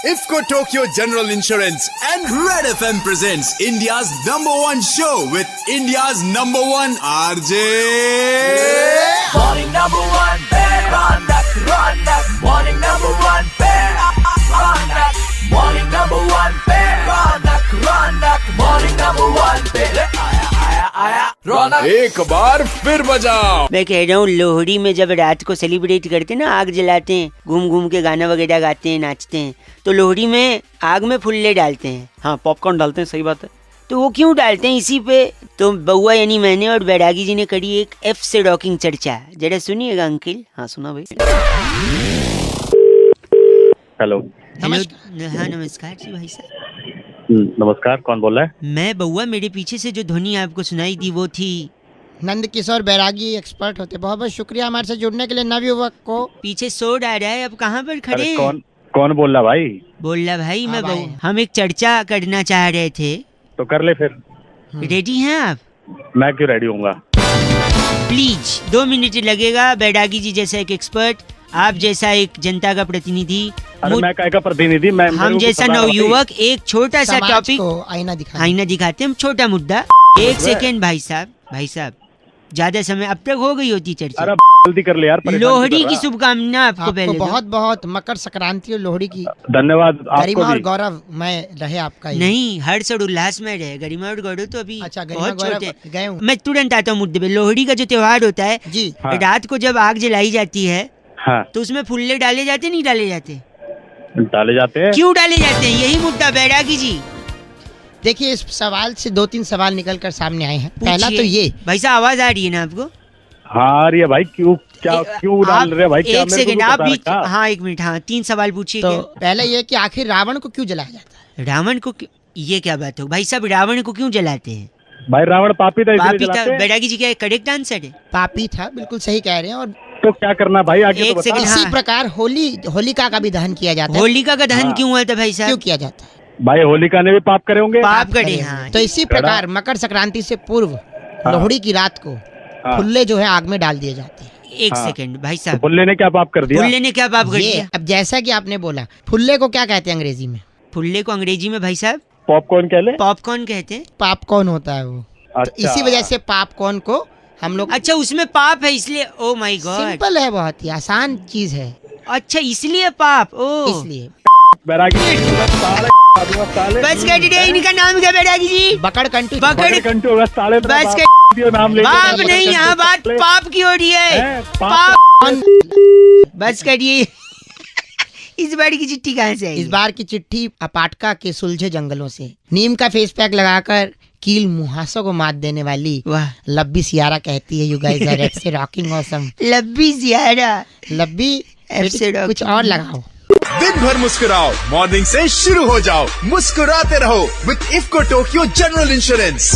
IFFCO Tokyo General Insurance and Red FM presents India's #1 show with India's #1 RJ. Morning #1, bear on that, run that. Morning #1, bear on that. Morning #1, bear on that, run that. Morning #1, bear आया रौनक। एक बार फिर बजाओ। मैं कह रहा हूँ लोहड़ी में जब रात को सेलिब्रेट करते हैं ना, आग जलाते हैं, घूम घूम के गाना वगैरह गाते हैं, नाचते हैं, तो लोहड़ी में आग में फुल्ले डालते हैं। हाँ, पॉपकॉर्न डालते हैं, सही बात है। तो वो क्यों डालते हैं इसी पे तो बउआ यानी मैंने और बैरागी जी ने करी एक एफ से रॉकिंग चर्चा, जरा सुनिएगा अंकिल। हाँ सुना भाई। हेलो। हेलो, हाँ नमस्कार जी भाई साहब। नमस्कार, कौन बोल रहा है? मैं बउआ, मेरे पीछे से जो ध्वनि आपको सुनाई दी वो थी नंद किशोर बैरागी, एक्सपर्ट होते। बहुत बहुत शुक्रिया हमारे साथ जुड़ने के लिए नवयुवक को। पीछे शोर आ रहा है, अब कहाँ पर खड़े अरे हैं? कौन बोल रहा भाई? बोल रहा भाई मैं हाँ भाई। बउआ। हम एक चर्चा करना चाह रहे थे। तो कर ले फिर। रेडी हैं आप? मैं क्यों रेडी होऊंगा? प्लीज 2 मिनट लगेगा। बैरागी जी जैसा एक एक्सपर्ट, आप जैसा एक जनता का प्रतिनिधि, अरे मैं काय का प्रतिनिधि? मैं हम जैसा नवयुवक, एक छोटा सा समाज टॉपिक को आईना दिखा। आईना दिखाते हैं हम, छोटा मुद्दा। एक सेकेंड भाई साहब, ज्यादा समय अब तक हो गई होती चर्चा। अरे जल्दी कर ले यार, परेशान लोहड़ी क्यों की कर शुभकामना आपको आपको पहले। बहुत बहुत मकर संक्रांति और लोहड़ी की रहा? धन्यवाद गरिमा आपको और भी। गौरव में रहे आपका ये। नहीं, हर्ष और उल्लास में रहे। गरिमा और गौरव तो अभी अच्छा, गरिमा बहुत गौरव छोटे। गए हूँ। मैं तुरंत आता हूँ मुद्दे पे। लोहड़ी का जो त्योहार होता है, जी हाँ। रात को जब आग जलाई जाती है हाँ, तो उसमें फुल्ले डाले जाते नहीं डाले जाते? डाले जाते हैं। क्यों डाले जाते हैं? यही मुद्दा बैरागी जी। देखिए, इस सवाल से 2-3 सवाल निकल कर सामने आए हैं। पहला पूछिए। तो ये, भाई साहब आवाज आ रही है ना आपको? हाँ आ रही है भाई। क्यों डाल रहे हैं भाई? क्या एक मेरे को सेकंड भी आप पता भी। रखा? हाँ 1 मिनट। हाँ 3 सवाल पूछिए। तो क्या? पहला ये कि आखिर रावण को क्यों जलाया जाता है? रावण को ये क्या बात हो भाई साहब? रावण को क्यों जलाते हैं? भाई रावण पापी था इसलिए पापी था? जलाते हैं। बैरागी जी क्या करेक्ट आंसर है? पापी था, बिल्कुल सही कह रहे हैं। और तो क्या करना भाई, आगे एक तो बता। सेकंड। इसी हाँ। प्रकार होलिका का भी दहन किया जाता है। होलिका का दहन हाँ। क्यों हुआ था भाई क्यों साहब? किया जाता है? भाई होलिका ने भी पाप करे होंगे। पाप करे। करे हाँ हुए। तो इसी प्रकार मकर संक्रांति से पूर्व लोहड़ी की रात को हाँ। फुल्ले जो है आग में डाल दिए जाते हैं। एक हाँ। सेकंड भाई तो साहब, बुल्ले ने क्या पाप कर दिया? फुल्ले ने क्या पाप कर ये दिया? अब जैसा कि आपने बोला, फुल्ले को क्या कहते हैं अंग्रेजी में? फुल्ले को अंग्रेजी में भाई साहब पॉपकॉर्न कह ले। पॉपकॉर्न कहते हैं। पापकॉर्न होता है वो। तो अच्छा। इसी वजह से पापकॉर्न को हम लोग, अच्छा उसमें पाप है इसलिए? Oh my God. सिंपल है, बहुत ही आसान चीज है, अच्छा इसलिए पाप। ओ इसलिए बैरागी बस कर दीजिए। इनका नाम क्या बैरागी जी? बकड़ कंटू। बकड़ कंटू बस साले तेरा बस बाप दियो नाम ले। पाप नहीं, यहाँ बात पाप की हो रही है। पाप। बस करिए। इस बार की चिट्ठी कहाँ से आई? इस बार की चिट्ठी अपाटका के सुलझे जंगलों से। नीम का फेस पैक लगाकर कील मुहासों को मात देने वाली वाह, लब्बी सियारा कहती है, यू गाइस आर एफ से रॉकिंग ऑसम। लब्बी जियारा। लब्बी एफ से रॉकिंग। कुछ और लगाओ। दिन भर मुस्कुराओ, मॉर्निंग से शुरू हो जाओ। मुस्कुराते रहो with IFFCO Tokyo General Insurance।